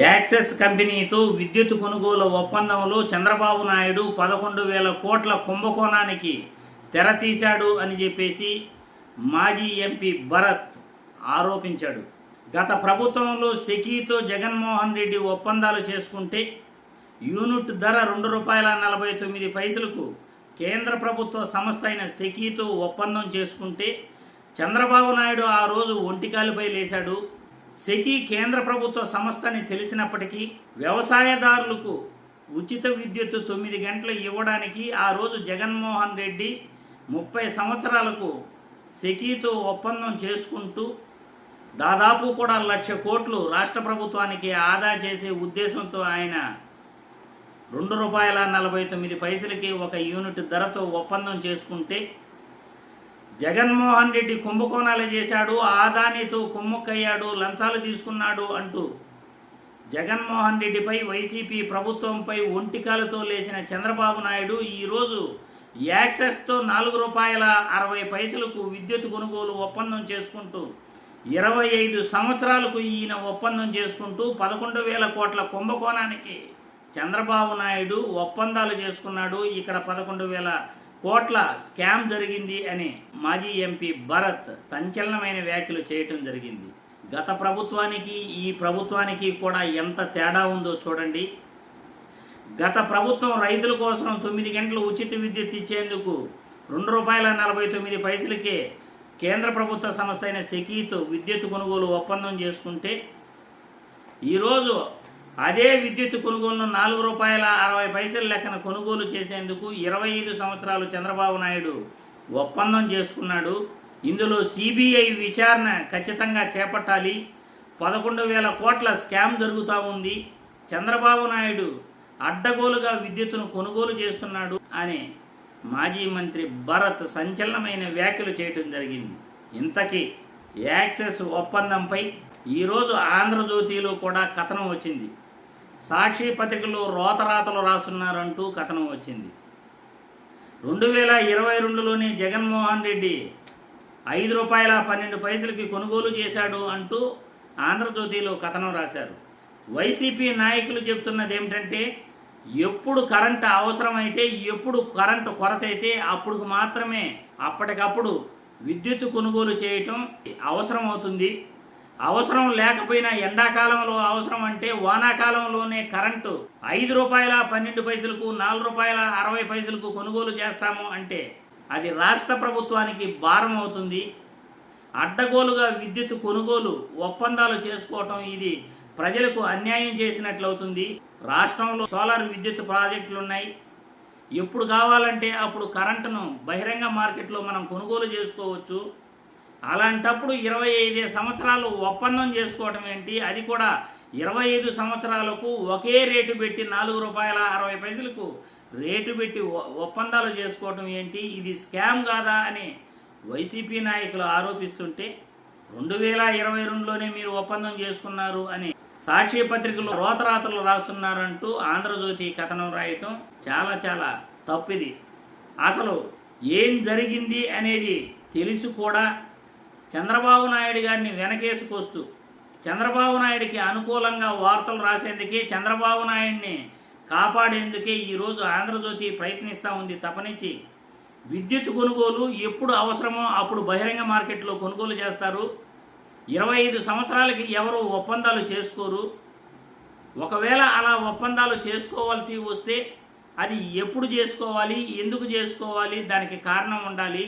Access కంపెనీతో విద్యుత్ కొనుగోలు ఒప్పందంలో చంద్రబాబు నాయుడు 11,000 కోట్ల కుంభకోణానికి తెరతీశాడు అని చెప్పేసి మాజీ ఎంపీ భరత్ ఆరోపించాడు. గత ప్రభుత్వంలో సెకీతో జగన్మోహన్ రెడ్డి ఒప్పందాలు చేసుకుంటే యూనిట్ ధర ₹2.49 కేంద్ర ప్రభుత్వ సంస్థ అయిన సెకీతో ఒప్పందం చేసుకుంటే చంద్రబాబు నాయుడు ఆ రోజు ఒంటికాలిపై లేశాడు. సెకీ కేంద్ర ప్రభుత్వ సంస్థని తెలిసినప్పటికీ వ్యవసాయదారులకు ఉచిత విద్యుత్ 9 గంటలు ఇవ్వడానికి ఆ రోజు జగన్మోహన్ రెడ్డి 30 సంవత్సరాలకు సెకీతో ఒప్పందం చేసుకుంటూ దాదాపు కూడా 1,00,000 కోట్లు రాష్ట్ర ప్రభుత్వానికి ఆదా చేసే ఉద్దేశంతో ఆయన ₹2.49 ఒక యూనిట్ ధరతో ఒప్పందం చేసుకుంటే జగన్మోహన్ రెడ్డి కుంభకోణాలు చేశాడు, ఆదానితో కుమ్మక్కయ్యాడు, లంచాలు తీసుకున్నాడు అంటూ జగన్మోహన్ రెడ్డిపై వైసీపీ ప్రభుత్వంపై ఒంటికాలతో లేచిన చంద్రబాబు నాయుడు ఈరోజు యాక్సెస్తో ₹4.60 విద్యుత్ కొనుగోలు ఒప్పందం చేసుకుంటూ 25 సంవత్సరాలకు ఈయన ఒప్పందం చేసుకుంటూ 11,000 కోట్ల కుంభకోణానికి చంద్రబాబు నాయుడు ఒప్పందాలు చేసుకున్నాడు. ఇక్కడ 11,000 కోట్ల స్కామ్ జరిగింది అని మాజీ ఎంపీ భరత్ సంచలనమైన వ్యాఖ్యలు చేయటం జరిగింది. గత ప్రభుత్వానికి ఈ ప్రభుత్వానికి కూడా ఎంత తేడా ఉందో చూడండి. గత ప్రభుత్వం రైతుల కోసం 9 గంటలు ఉచిత విద్యుత్ ఇచ్చేందుకు ₹2.49 కేంద్ర ప్రభుత్వ సంస్థ అయిన సెకీతో విద్యుత్ కొనుగోలు ఒప్పందం చేసుకుంటే ఈరోజు అదే విద్యుత్ కొనుగోలును ₹4.60 లెక్కన కొనుగోలు చేసేందుకు 25 సంవత్సరాలు చంద్రబాబు నాయుడు ఒప్పందం చేసుకున్నాడు. ఇందులో సిబిఐ విచారణ ఖచ్చితంగా చేపట్టాలి. 11,000 కోట్ల స్కామ్ జరుగుతూ ఉంది. చంద్రబాబు నాయుడు అడ్డగోలుగా విద్యుత్తును కొనుగోలు చేస్తున్నాడు అని మాజీ మంత్రి భరత్ సంచలనమైన వ్యాఖ్యలు చేయటం జరిగింది. ఇంతకీ యాక్సెస్ ఒప్పందంపై ఈరోజు ఆంధ్రజ్యోతిలో కూడా కథనం వచ్చింది. సాక్షి పత్రికలో రోతరాతలు రాస్తున్నారంటూ కథనం వచ్చింది. 2022లోనే జగన్మోహన్ రెడ్డి ₹5.12 కొనుగోలు చేశాడు అంటూ ఆంధ్రజ్యోతిలో కథనం రాశారు. వైసీపీ నాయకులు చెప్తున్నది ఏమిటంటే ఎప్పుడు కరెంటు అవసరమైతే, ఎప్పుడు కరెంటు కొరత అయితే అప్పుడు మాత్రమే అప్పటికప్పుడు విద్యుత్ కొనుగోలు చేయటం అవసరం అవుతుంది. అవసరం లేకపోయినా ఎండాకాలంలో అవసరం అంటే వానాకాలంలోనే కరెంటు ₹5.12 ₹4.60 కొనుగోలు చేస్తాము అంటే అది రాష్ట్ర ప్రభుత్వానికి భారం అవుతుంది. అడ్డగోలుగా విద్యుత్ కొనుగోలు ఒప్పందాలు చేసుకోవటం ఇది ప్రజలకు అన్యాయం చేసినట్లు అవుతుంది. రాష్ట్రంలో సోలార్ విద్యుత్ ప్రాజెక్టులు ఉన్నాయి. ఎప్పుడు కావాలంటే అప్పుడు కరెంటును బహిరంగ మార్కెట్లో మనం కొనుగోలు చేసుకోవచ్చు. అలాంటప్పుడు 25 సంవత్సరాలు ఒప్పందం చేసుకోవటం ఏంటి? అది కూడా 25 సంవత్సరాలకు ఒకే రేటు పెట్టి ₹4.60 రేటు పెట్టి ఒప్పందాలు చేసుకోవటం ఏంటి? ఇది స్కామ్ కాదా అని వైసీపీ నాయకులు ఆరోపిస్తుంటే 2022లోనే మీరు ఒప్పందం చేసుకున్నారు అని సాక్షి పత్రికలో రోతరాతలు రాస్తున్నారంటూ ఆంధ్రజ్యోతి కథనం రాయటం చాలా తప్పిది. అసలు ఏం జరిగింది అనేది తెలిసి కూడా చంద్రబాబు నాయుడు గారిని వెనకేసుకొస్తూ చంద్రబాబు నాయుడికి అనుకూలంగా వార్తలు రాసేందుకే, చంద్రబాబు నాయుడిని కాపాడేందుకే ఈరోజు ఆంధ్రజ్యోతి ప్రయత్నిస్తూ ఉంది తప్పనిచ్చి విద్యుత్ కొనుగోలు ఎప్పుడు అవసరమో అప్పుడు బహిరంగ మార్కెట్లో కొనుగోలు చేస్తారు. 25 సంవత్సరాలకి ఎవరు ఒప్పందాలు చేసుకోరు. ఒకవేళ అలా ఒప్పందాలు చేసుకోవాల్సి వస్తే అది ఎప్పుడు చేసుకోవాలి, ఎందుకు చేసుకోవాలి, దానికి కారణం ఉండాలి.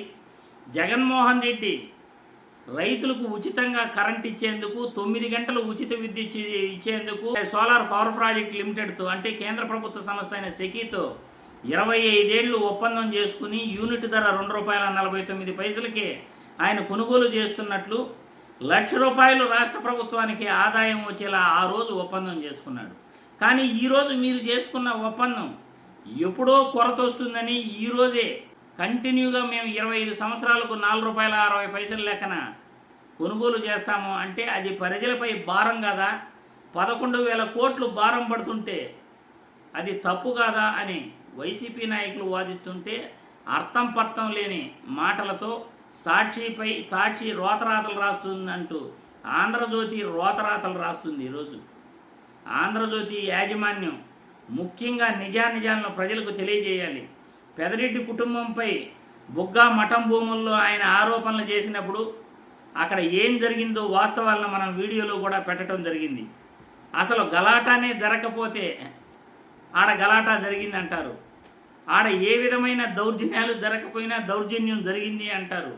జగన్మోహన్ రెడ్డి రైతులకు ఉచితంగా కరెంట్ ఇచ్చేందుకు 9 గంటలు ఉచిత విద్యుత్ ఇచ్చేందుకు సోలార్ పవర్ ప్రాజెక్ట్ లిమిటెడ్తో అంటే కేంద్ర ప్రభుత్వ సంస్థ అయిన సెకీతో 25 ఏళ్ళు ఒప్పందం చేసుకుని యూనిట్ ధర ₹2.49 ఆయన కొనుగోలు చేస్తున్నట్లు ₹1,00,000 రాష్ట్ర ప్రభుత్వానికి ఆదాయం వచ్చేలా ఆ రోజు ఒప్పందం చేసుకున్నాడు. కానీ ఈరోజు మీరు చేసుకున్న ఒప్పందం ఎప్పుడో కొరత వస్తుందని ఈరోజే కంటిన్యూగా మేము 25 సంవత్సరాలకు ₹4.60 లెక్కన కొనుగోలు చేస్తాము అంటే అది ప్రజలపై భారం కాదా? 11,000 కోట్లు భారం పడుతుంటే అది తప్పు కాదా అని వైసీపీ నాయకులు వాదిస్తుంటే అర్థం పర్థం లేని మాటలతో సాక్షి రోతరాతలు రాస్తుందంటూ ఆంధ్రజ్యోతి రోతరాతలు రాస్తుంది ఈరోజు. ఆంధ్రజ్యోతి యాజమాన్యం ముఖ్యంగా నిజానిజాలను ప్రజలకు తెలియజేయాలి. పెదరెడ్డి కుటుంబంపై బుగ్గా మఠం భూముల్లో ఆయన ఆరోపణలు చేసినప్పుడు అక్కడ ఏం జరిగిందో వాస్తవాలను మనం వీడియోలో కూడా పెట్టడం జరిగింది. అసలు గలాటానే జరగకపోతే ఆడ గలాటా జరిగింది అంటారు. ఆడ ఏ విధమైన దౌర్జన్యాలు జరగకపోయినా దౌర్జన్యం జరిగింది అంటారు.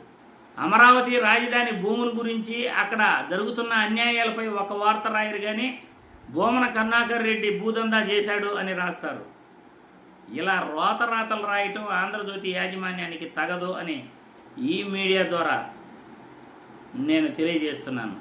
అమరావతి రాజధాని భూముల గురించి అక్కడ జరుగుతున్న అన్యాయాలపై ఒక వార్త రాయరు కానీ భూమన కరుణాకర్ రెడ్డి భూదందా చేశాడు అని రాస్తారు. ఇలా రోతరాతలు రాయటం ఆంధ్రజ్యోతి యాజమాన్యానికి తగదు అని ఈ మీడియా ద్వారా నేను తెలియజేస్తున్నాను.